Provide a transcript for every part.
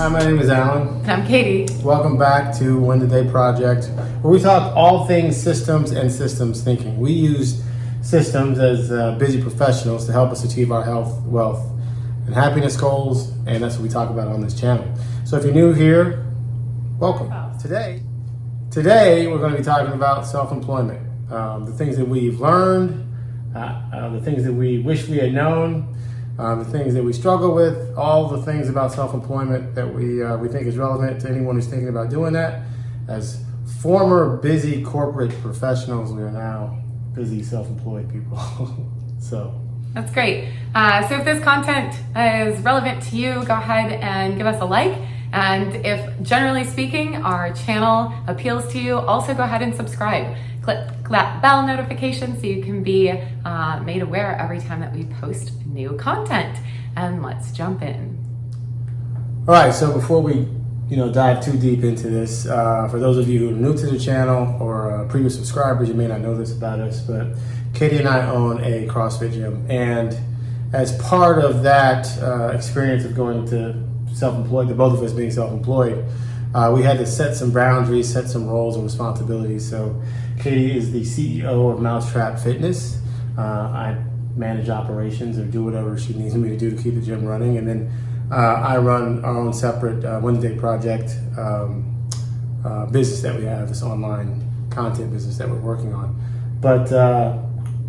Hi, my name is Alan. And I'm Katie. Welcome back to Win the Day Project, where we talk all things systems and systems thinking. We use systems as busy professionals to help us achieve our health, wealth, and happiness goals, and that's what we talk about on this channel. So if you're new here, welcome. Today we're going to be talking about self-employment, the things that we've learned, the things that we wish we had known, the things that we struggle with, all the things about self-employment that we think is relevant to anyone who's thinking about doing that. As former busy corporate professionals, we are now busy self-employed people. So that's great. So if this content is relevant to you, go ahead and give us a like. And if generally speaking, our channel appeals to you, also go ahead and subscribe. Click that bell notification so you can be made aware every time that we post new content. And let's jump in. All right, so before we dive too deep into this, for those of you who are new to the channel or previous subscribers, you may not know this about us, but Katie and I own a CrossFit gym. And as part of that experience of going to self-employed, the both of us being self-employed, we had to set some boundaries, set some roles and responsibilities. So Katie is the CEO of Mousetrap Fitness. I manage operations or do whatever she needs me to do to keep the gym running. And then I run our own separate Win the Day Project business that we have, this online content business that we're working on. But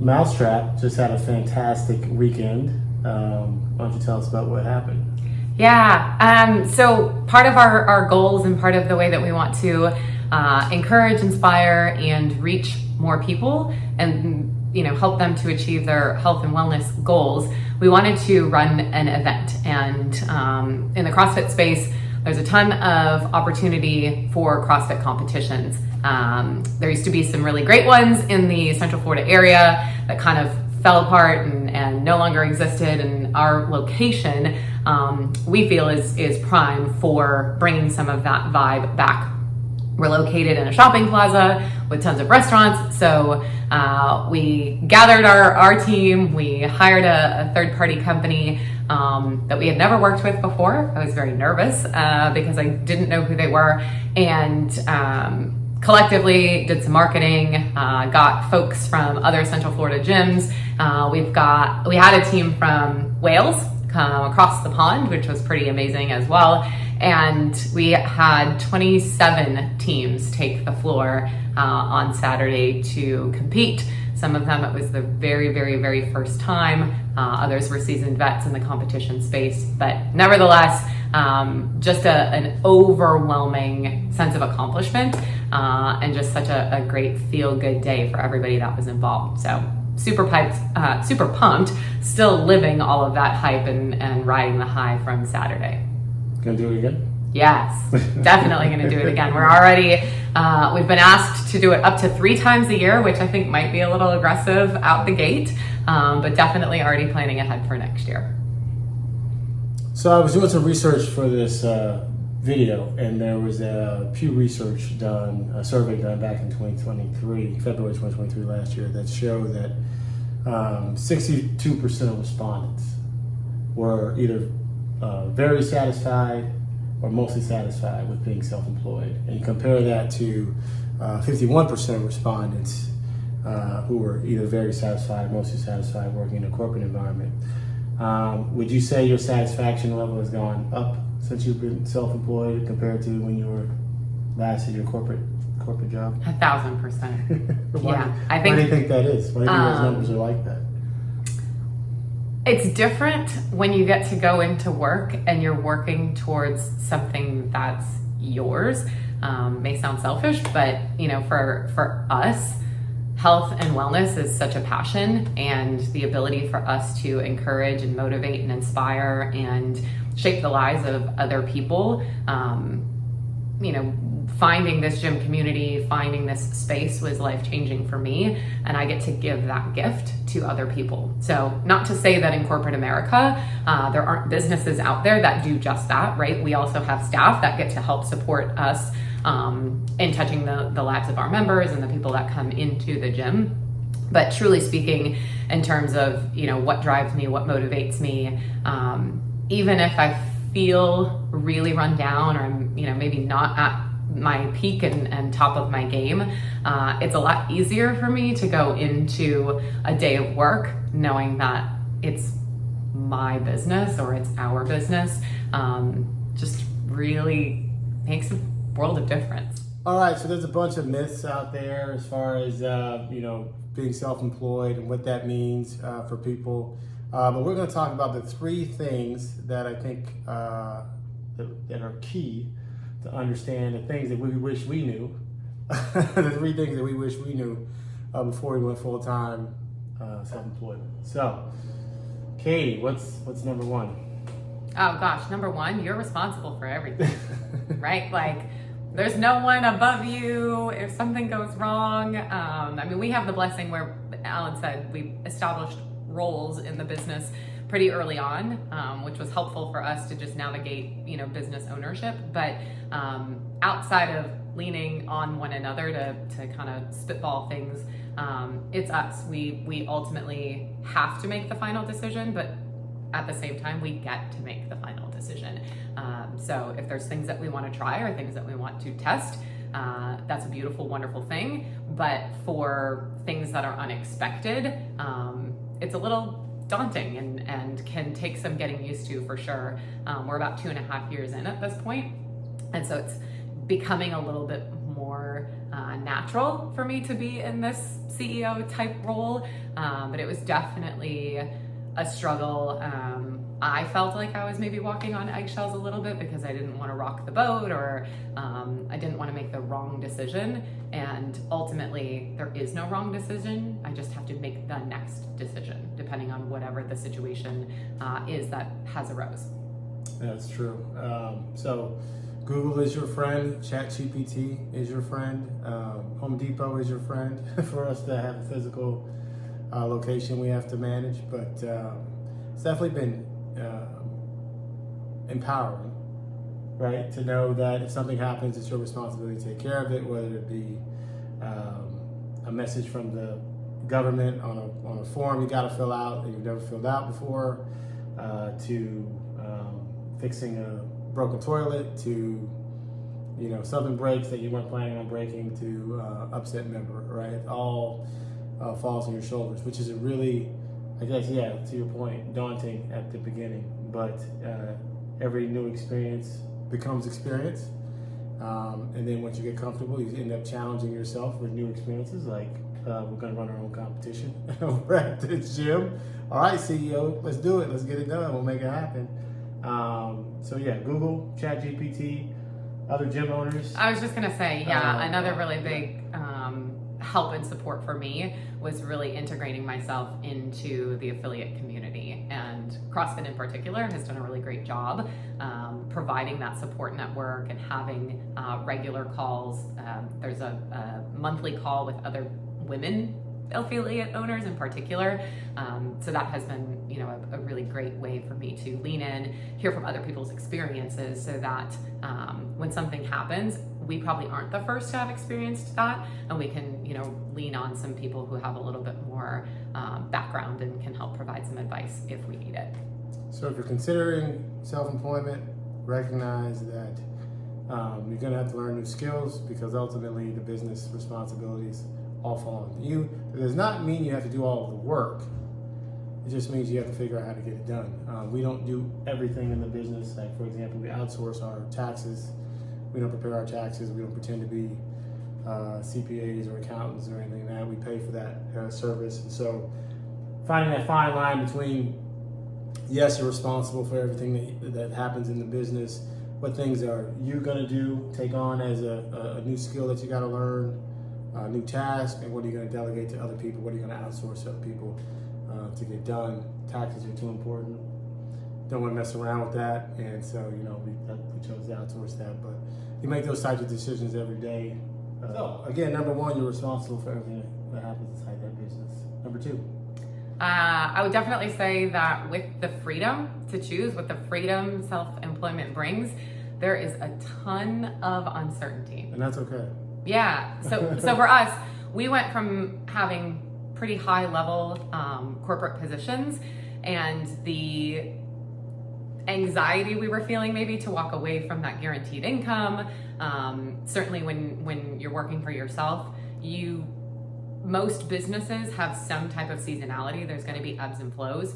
Mousetrap just had a fantastic weekend. Why don't you tell us about what happened? Yeah, so part of our goals and part of the way that we want to encourage, inspire, and reach more people and help them to achieve their health and wellness goals, we wanted to run an event. And in the CrossFit space, there's a ton of opportunity for CrossFit competitions. There used to be some really great ones in the Central Florida area that kind of fell apart and no longer existed. And our location, we feel is prime for bringing some of that vibe back. We're located in a shopping plaza with tons of restaurants. So we gathered our team. We hired a third-party company that we had never worked with before. I was very nervous because I didn't know who they were. And collectively did some marketing, got folks from other Central Florida gyms. We had a team from Wales come across the pond, which was pretty amazing as well. And we had 27 teams take the floor on Saturday to compete. Some of them, it was the very, very, very first time. Others were seasoned vets in the competition space. But nevertheless, just an overwhelming sense of accomplishment and just such a great feel-good day for everybody that was involved. So super pumped, still living all of that hype and riding the high from Saturday. Gonna do it again? Yes, definitely gonna do it again. We're already, we've been asked to do it up to 3 times a year, which I think might be a little aggressive out the gate, but definitely already planning ahead for next year. So I was doing some research for this video, and there was a Pew Research done, a survey done back in 2023, February 2023 last year, that showed that 62% of respondents were either very satisfied or mostly satisfied with being self-employed. And you compare that to 51% of respondents who were either very satisfied or mostly satisfied working in a corporate environment. Would you say your satisfaction level has gone up since you've been self-employed compared to when you were last in your corporate job? 1,000%. Why do you think that is? Why do you think those numbers are like that? It's different when you get to go into work and you're working towards something that's yours. May sound selfish, but for us, health and wellness is such a passion, and the ability for us to encourage and motivate and inspire and shape the lives of other people, finding this gym community, finding this space was life-changing for me, and I get to give that gift to other people. So not to say that in corporate America, there aren't businesses out there that do just that, right? We also have staff that get to help support us in touching the lives of our members and the people that come into the gym. But truly speaking, in terms of, what drives me, what motivates me, even if I feel really run down, or I'm, maybe not at my peak and top of my game, it's a lot easier for me to go into a day of work knowing that it's my business or it's our business. Just really makes a world of difference. All right, so there's a bunch of myths out there as far as being self-employed and what that means for people. But we're going to talk about the 3 things that I think that are key to understand, the things that we wish we knew, the 3 things that we wish we knew before we went full-time self-employment. So, Katie, what's number 1? Oh gosh, number 1, you're responsible for everything, right? Like, there's no one above you if something goes wrong. We have the blessing where Alan said we established roles in the business pretty early on, which was helpful for us to just navigate, business ownership. But outside of leaning on one another to kind of spitball things, it's us. We ultimately have to make the final decision, but at the same time, we get to make the final decision. So if there's things that we want to try or things that we want to test, that's a beautiful, wonderful thing. But for things that are unexpected, it's a little daunting and can take some getting used to, for sure. We're about 2.5 years in at this point, and so it's becoming a little bit more natural for me to be in this CEO type role, but it was definitely a struggle. I felt like I was maybe walking on eggshells a little bit because I didn't want to rock the boat, or I didn't want to make the wrong decision. And ultimately, there is no wrong decision. I just have to make the next decision, depending on whatever the situation is that has arose. That's true. So Google is your friend, ChatGPT is your friend, Home Depot is your friend for us to have a physical location we have to manage. But it's definitely been empowering, right? To know that if something happens, it's your responsibility to take care of it, whether it be a message from the government on a form you got to fill out that you've never filled out before, to fixing a broken toilet, to something breaks that you weren't planning on breaking, to upset member, right? It all falls on your shoulders, which is a really, I guess, to your point, daunting at the beginning. But every new experience becomes experience. And then once you get comfortable, you end up challenging yourself with new experiences. Like we're going to run our own competition over at the gym. All right, CEO, let's do it. Let's get it done. We'll make it happen. Google, ChatGPT, other gym owners. I was just going to say, another really big help and support for me was really integrating myself into the affiliate community, and CrossFit in particular has done a really great job providing that support network and having regular calls. There's a monthly call with other women affiliate owners in particular, so that has been a really great way for me to lean in, hear from other people's experiences, so that when something happens, we probably aren't the first to have experienced that, and we can lean on some people who have a little bit more background and can help provide some advice if we need it. So if you're considering self-employment, recognize that you're going to have to learn new skills, because ultimately the business responsibilities all fall on you. It does not mean you have to do all of the work. It just means you have to figure out how to get it done. We don't do everything in the business. Like, for example, we outsource our taxes. We don't prepare our taxes. We don't pretend to be CPAs or accountants or anything like that. We pay for that service. And so finding that fine line between, yes, you're responsible for everything that happens in the business. What things are you going to do, take on as a new skill that you got to learn, a new task, and what are you going to delegate to other people? What are you going to outsource to other people to get done? Taxes are too important. Don't want to mess around with that, and so we chose to outsource that. But you make those types of decisions every day. So again, number 1, you're responsible for everything that happens inside that business. Number 2, I would definitely say that with the freedom to choose, with the freedom self-employment brings, there is a ton of uncertainty, and that's okay. Yeah. So for us, we went from having pretty high level corporate positions, and the anxiety we were feeling maybe to walk away from that guaranteed income. Certainly when you're working for yourself, most businesses have some type of seasonality. There's going to be ebbs and flows.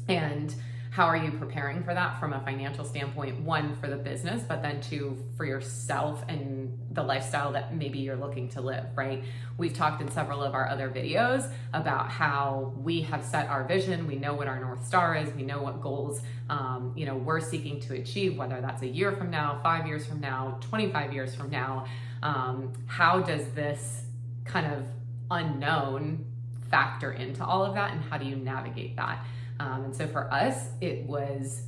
And how are you preparing for that from a financial standpoint? One, for the business, but then two, for yourself and the lifestyle that maybe you're looking to live, right? We've talked in several of our other videos about how we have set our vision. We know what our North Star is. We know what goals, we're seeking to achieve, whether that's a year from now, 5 years from now, 25 years from now. How does this kind of unknown factor into all of that, and how do you navigate that? And so for us, it was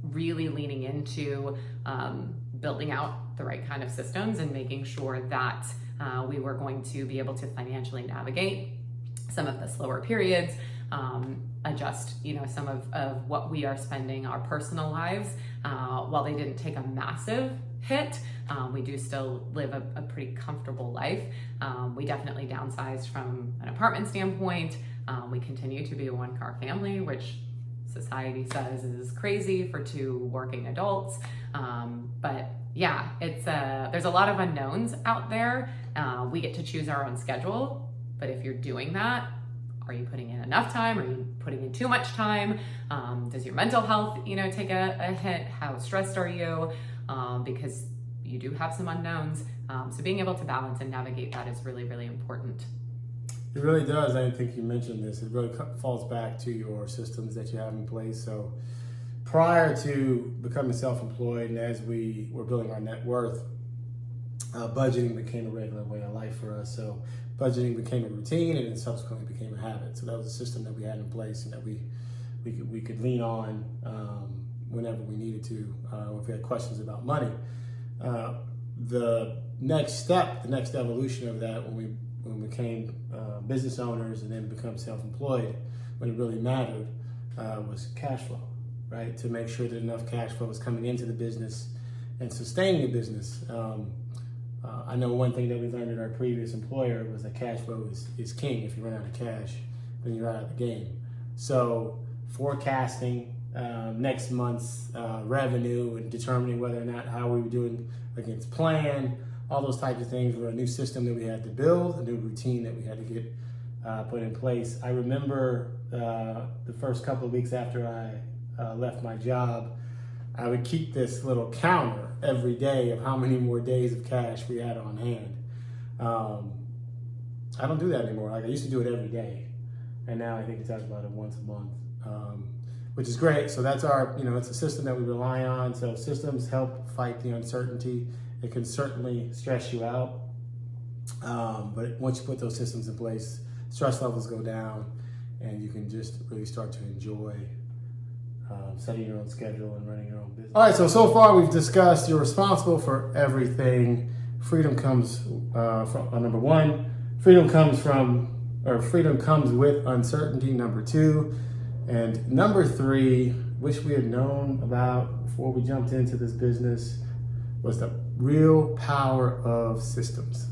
really leaning into building out the right kind of systems and making sure that we were going to be able to financially navigate some of the slower periods, adjust, some of what we are spending our personal lives. While they didn't take a massive hit, we do still live a pretty comfortable life. We definitely downsized from an apartment standpoint. We continue to be a one-car family, which society says is crazy for two working adults. But yeah, there's a lot of unknowns out there. We get to choose our own schedule, but if you're doing that, are you putting in enough time? Are you putting in too much time? Does your mental health, take a hit? How stressed are you? Because you do have some unknowns. So being able to balance and navigate that is really, really important. It really does. I think you mentioned this. It really falls back to your systems that you have in place. So prior to becoming self-employed and as we were building our net worth, budgeting became a regular way of life for us. So budgeting became a routine and then subsequently became a habit. So that was a system that we had in place and that we could lean on whenever we needed to, if we had questions about money. The next step, the next evolution of that when we became business owners and then become self-employed, when it really mattered, was cash flow, right? To make sure that enough cash flow was coming into the business and sustaining the business. I know one thing that we learned at our previous employer was that cash flow is king. If you run out of cash, then you're out of the game. So forecasting next month's revenue and determining whether or not how we were doing against plan, all those types of things were a new system that we had to build, a new routine that we had to get put in place. I remember the first couple of weeks after I left my job, I would keep this little counter every day of how many more days of cash we had on hand. I don't do that anymore. Like I used to do it every day, and now I think we talk about it once a month, which is great. So that's our, it's a system that we rely on. So systems help fight the uncertainty. It can certainly stress you out, but once you put those systems in place, stress levels go down, and you can just really start to enjoy setting your own schedule and running your own business. All right, so far we've discussed you're responsible for everything. Freedom comes from number one. Freedom comes with uncertainty. Number two, and number three, which we had known about before we jumped into this business, was the real power of systems.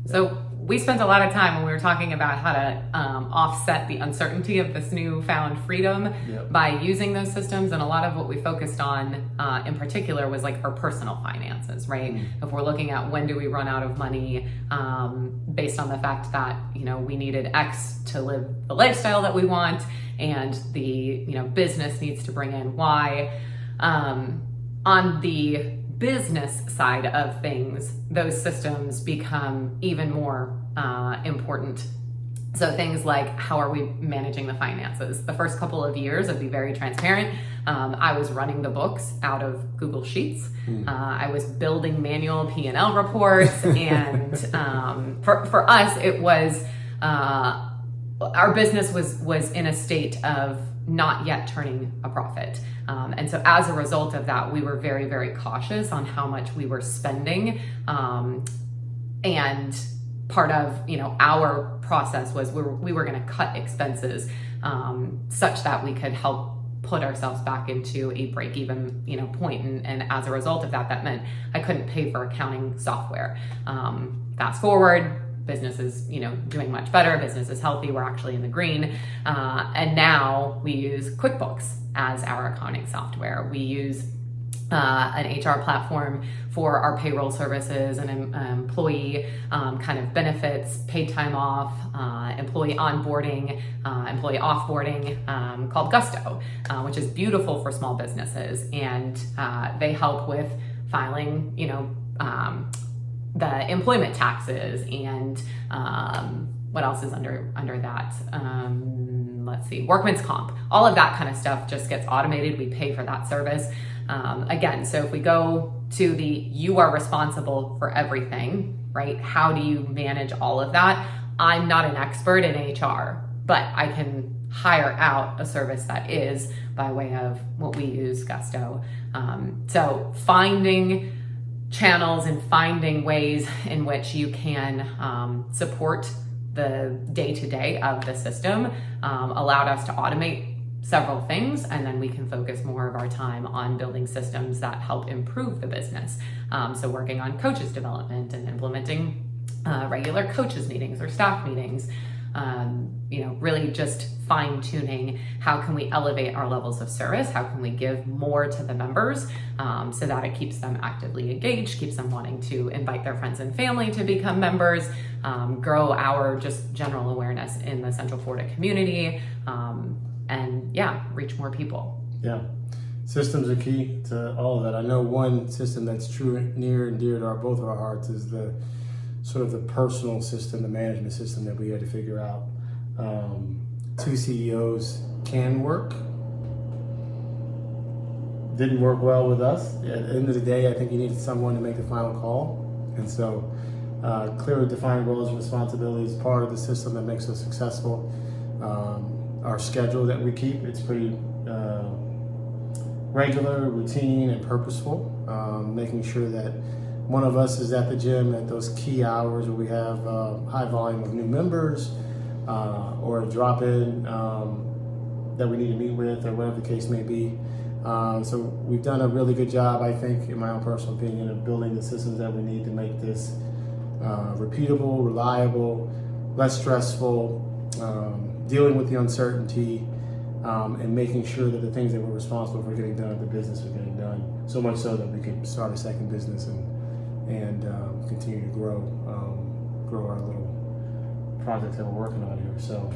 So we spent a lot of time when we were talking about how to offset the uncertainty of this newfound freedom by using those systems. And a lot of what we focused on in particular was like our personal finances, right? Mm-hmm. If we're looking at when do we run out of money based on the fact that, we needed X to live the lifestyle that we want and the, business needs to bring in Y. On the business side of things, those systems become even more important. So things like, how are we managing the finances? The first couple of years, I'd be very transparent. I was running the books out of Google Sheets. I was building manual P&L reports. And for us, it was, our business was in a state of not yet turning a profit. And so as a result of that, we were very, very cautious on how much we were spending. And part of, our process was we were going to cut expenses such that we could help put ourselves back into a break-even, point. And as a result of that, that meant I couldn't pay for accounting software. Fast forward, business is, doing much better, business is healthy, we're actually in the green. And now we use QuickBooks as our accounting software. We use an HR platform for our payroll services and employee kind of benefits, paid time off, employee onboarding, employee offboarding, called Gusto, which is beautiful for small businesses. And they help with filing, the employment taxes and what else is under that? Let's see, workman's comp. All of that kind of stuff just gets automated. We pay for that service. Again, so if we go to you are responsible for everything, right? How do you manage all of that? I'm not an expert in HR, but I can hire out a service that is by way of what we use, Gusto. So finding channels and finding ways in which you can support the day-to-day of the system allowed us to automate several things, and then we can focus more of our time on building systems that help improve the business. So working on coaches development and implementing regular coaches meetings or staff meetings, really just fine-tuning how can we elevate our levels of service, how can we give more to the members so that it keeps them actively engaged, keeps them wanting to invite their friends and family to become members, grow our just general awareness in the Central Florida community, and reach more people. Yeah, systems are key to all of that. I know one system that's true, near and dear to both of our hearts is the sort of the personal system, the management system that we had to figure out. Two CEOs can work. Didn't work well with us. At the end of the day, I think you needed someone to make the final call. And so clearly defined roles and responsibilities, part of the system that makes us successful. Our schedule that we keep, it's pretty regular, routine, and purposeful. Making sure that one of us is at the gym at those key hours where we have high volume of new members or a drop-in that we need to meet with, or whatever the case may be. So we've done a really good job, I think, in my own personal opinion, of building the systems that we need to make this repeatable, reliable, less stressful, dealing with the uncertainty, and making sure that the things that we're responsible for getting done at the business are getting done. So much so that we can start a second business and continue to grow our little projects that we're working on here. So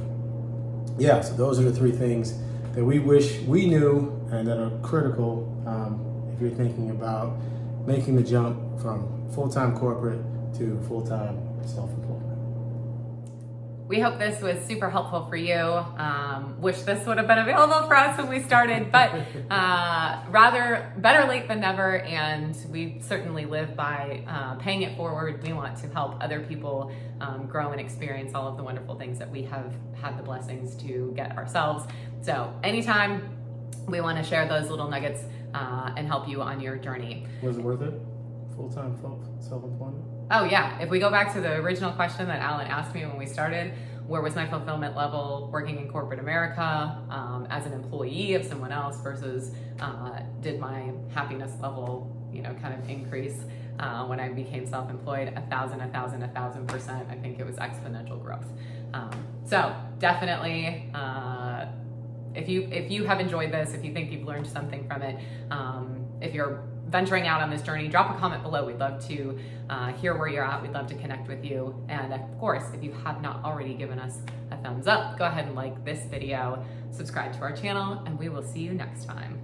those are the three things that we wish we knew and that are critical if you're thinking about making the jump from full-time corporate to full-time self-employment. We hope this was super helpful for you. Wish this would have been available for us when we started, but better late than never. And we certainly live by paying it forward. We want to help other people grow and experience all of the wonderful things that we have had the blessings to get ourselves. So anytime we want to share those little nuggets and help you on your journey. Was it worth it? Full-time self-employment? Oh yeah, if we go back to the original question that Alan asked me when we started, where was my fulfillment level working in corporate America as an employee of someone else versus did my happiness level, kind of increase when I became self-employed? 1,000%. I think it was exponential growth. So definitely, if you have enjoyed this, if you think you've learned something from it, if you're venturing out on this journey, drop a comment below. We'd love to hear where you're at. We'd love to connect with you. And of course, if you have not already given us a thumbs up, go ahead and like this video, subscribe to our channel, and we will see you next time.